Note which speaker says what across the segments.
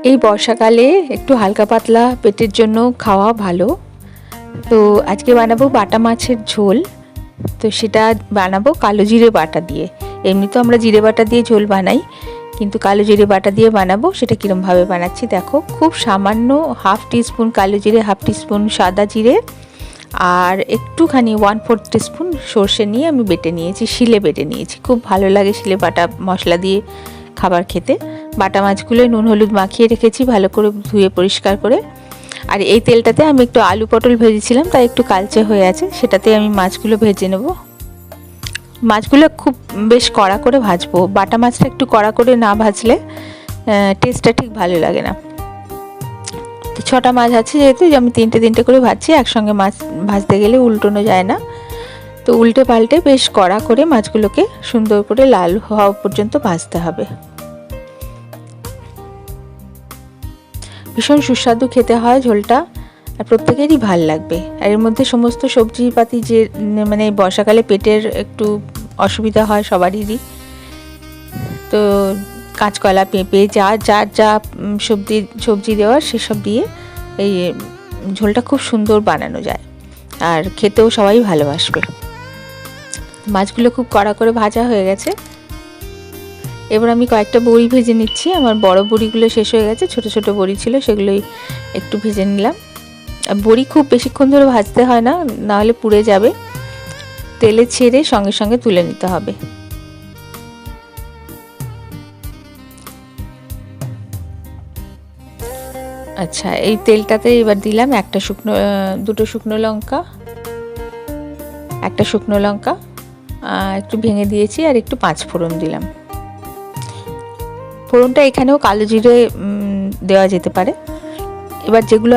Speaker 1: এই বর্ষাকালে একটু হালকা পাতলা পেটের জন্য খাওয়া ভালো। তো আজকে বানাবো বাটা মাছের ঝোল। তো সেটা বানাবো কালো জিরে বাটা দিয়ে। এমনি তো আমরা জিরে বাটা দিয়ে ঝোল বানাই, কিন্তু কালো জিরে বাটা দিয়ে বানাবো। সেটা কীরমভাবে বানাচ্ছি দেখো। খুব সামান্য হাফ টিস্পুন কালো জিরে, হাফ টিস্পুন সাদা জিরে আর একটুখানি 1/4 টিস্পুন সর্ষে নিয়ে আমি বেটে নিয়েছি, শিলে বেটে নিয়েছি। খুব ভালো লাগে শিলে বাটা মশলা দিয়ে খাবার খেতে। বাটা মাছগুলো নুন হলুদ মাখিয়ে রেখেছি ভালো করে ধুয়ে পরিষ্কার করে। আর এই তেলটাতে আমি একটু আলু পটল ভেজেছিলাম, তাই একটু কালচে হয়ে আছে। সেটাতে আমি মাছগুলো ভেজে নেব। মাছগুলো খুব বেশ কড়া করে ভাজবো। বাটা মাছটা একটু কড়া করে না ভাজলে টেস্টটা ঠিক ভালো লাগে না। তো 6টা মাছ আছে যেহেতু, আমি তিনটে করে ভাজছি। একসঙ্গে মাছ ভাজতে গেলে উল্টোনো যায় না, তো উল্টে পাল্টে বেশ কড়া করে মাছগুলোকে সুন্দর করে লাল হওয়া পর্যন্ত ভাজতে হবে। ভীষণ সুস্বাদু খেতে হয় ঝোলটা, আর প্রত্যেকেরই ভাল লাগবে। আর এর মধ্যে সমস্ত সবজিপাতি যে মানে বর্ষাকালে পেটের একটু অসুবিধা হয় সবারই, তো কাঁচকলা পেঁপে যা সবজি দেওয়ার সেসব দিয়ে এই ঝোলটা খুব সুন্দর বানানো যায়, আর খেতেও সবাই ভালোবাসবে। মাছগুলো খুব কড়া করে ভাজা হয়ে গেছে। এবার আমি কয়েকটা বড়ি ভেজে নিচ্ছি। আমার বড় বড়িগুলো শেষ হয়ে গেছে, ছোট ছোট বড়ি ছিল, সেগুলোই একটু ভেজে নিলাম। আর বড়ি খুব বেশিক্ষণ ধরে ভাজতে হয় না, নাহলে পুড়ে যাবে। তেলে ছেড়ে সঙ্গে সঙ্গে তুলে নিতে হবে। আচ্ছা, এই তেলটাতে এবার দিলাম দুটো শুকনো লঙ্কা, একটা শুকনো লঙ্কা একটু ভেঙে দিয়েছি, আর একটু 5 ফোড়ন দিলাম। ফোড়নটা এখানেও কালো জিরে দেওয়া যেতে পারে। এবার যেগুলো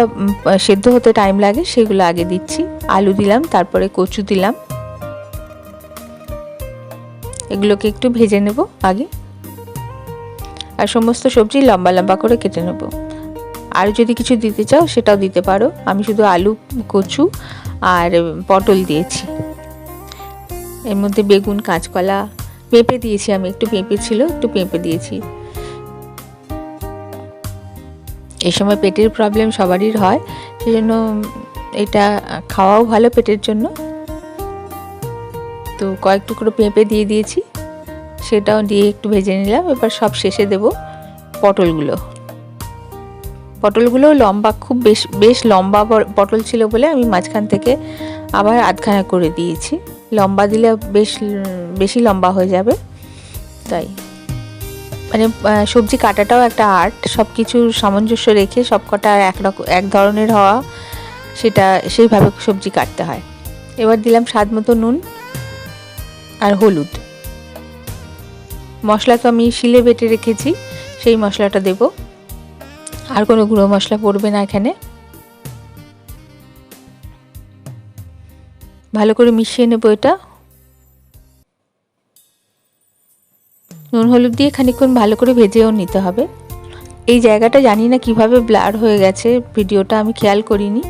Speaker 1: সেদ্ধ হতে টাইম লাগে সেগুলো আগে দিচ্ছি। আলু দিলাম, তারপরে কচু দিলাম। এগুলোকে একটু ভেজে নেব আগে। আর সমস্ত সবজি লম্বা লম্বা করে কেটে নেব। আর যদি কিছু দিতে চাও সেটাও দিতে পারো। আমি শুধু আলু, কচু আর পটল দিয়েছি। এর মধ্যে বেগুন, কাঁচকলা, পেঁপে দিয়েছি। আমি একটু পেঁপে ছিল, একটু পেঁপে দিয়েছি। এই সময় পেটের প্রবলেম সবারই হয়, সেজন্য এটা খাওয়াও ভালো পেটের জন্য। তো কয়েক টুকরো পেঁপে দিয়ে দিয়েছি, সেটাও দিয়ে একটু ভেজে নিলাম। এবার সব শেষে দেব পটলগুলো লম্বা, খুব বেশ লম্বা পটল ছিল বলে আমি মাঝখান থেকে আবার আধখানা করে দিয়েছি। লম্বা দিলে বেশি লম্বা হয়ে যাবে, তাই। মানে সবজি কাটাটাও একটা আর্ট। সব কিছুর সামঞ্জস্য রেখে সব কটা এক ধরনের হওয়া, সেটা সেইভাবে সবজি কাটতে হয়। এবার দিলাম স্বাদ মতো নুন আর হলুদ। মশলা তো আমি শিলে বেটে রেখেছি, সেই মশলাটা দেব। আর কোনো গুঁড়ো মশলা পড়বে না এখানে। ভালো করে মিশিয়ে নেব এটা। নুন হলুদ দিয়ে খানিকক্ষণ ভালো করে ভেজেও নিতে হবে। এই জায়গাটা জানি না কিভাবে ব্লার হয়ে গেছে, ভিডিওটা আমি খেয়াল করিনি,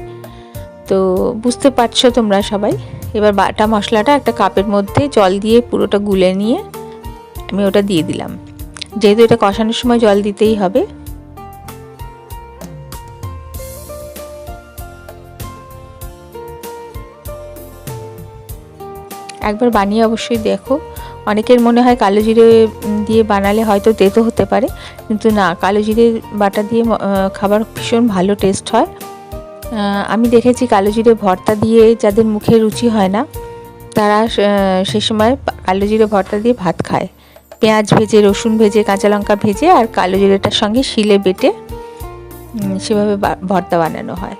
Speaker 1: তো বুঝতে পারছো তোমরা সবাই। এবার বাটা মশলাটা একটা কাপের মধ্যে জল দিয়ে পুরোটা গুলে নিয়ে আমি ওটা দিয়ে দিলাম। যেহেতু এটা কষানোর সময় জল দিতেই হবে। একবার বানিয়ে অবশ্যই দেখো। অনেকের মনে হয় কালো জিরে দিয়ে বানালে হয়তো তেতো হতে পারে, কিন্তু না, কালো জিরে বাটা দিয়ে খাবার ভীষণ ভালো টেস্ট হয়। আমি দেখেছি কালো জিরে ভর্তা দিয়ে যাদের মুখে রুচি হয় না, তারা সে সময় কালো জিরে ভর্তা দিয়ে ভাত খায়। পেঁয়াজ ভেজে, রসুন ভেজে, কাঁচা লঙ্কা ভেজে আর কালো জিরেটার সঙ্গে শিলে বেটে সেভাবে ভর্তা বানানো হয়।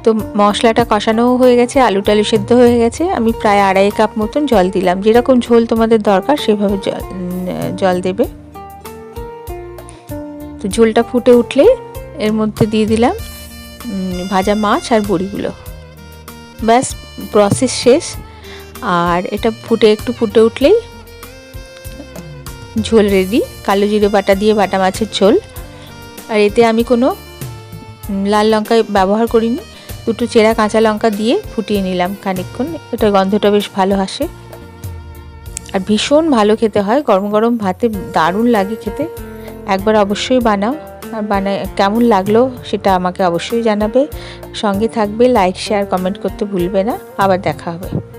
Speaker 1: তো মশলাটা কষানোও হয়ে গেছে, আলু টালু সেদ্ধ হয়ে গেছে। আমি প্রায় 2.5 কাপ মতন জল দিলাম। যেরকম ঝোল তোমাদের দরকার সেভাবে জল দেবে। তো ঝোলটা ফুটে উঠলে এর মধ্যে দিয়ে দিলাম ভাজা মাছ আর বড়িগুলো। ব্যাস, প্রসেস শেষ। আর এটা একটু ফুটে উঠলেই ঝোল রেডি। কালো জিরে বাটা দিয়ে বাটা মাছের ঝোল। আর এতে আমি কোনো লাল লঙ্কা ব্যবহার করিনি, দুটো চেরা কাঁচা লঙ্কা দিয়ে ফুটিয়ে নিলাম খানিকক্ষণ। এটা গন্ধটা বেশ ভালো আসে, আর ভীষণ ভালো খেতে হয়। গরম গরম ভাতে দারুণ লাগে খেতে। একবার অবশ্যই বানাও, আর বানায় কেমন লাগলো সেটা আমাকে অবশ্যই জানাবে। সঙ্গে থাকবে, লাইক শেয়ার কমেন্ট করতে ভুলবে না। আবার দেখা হবে।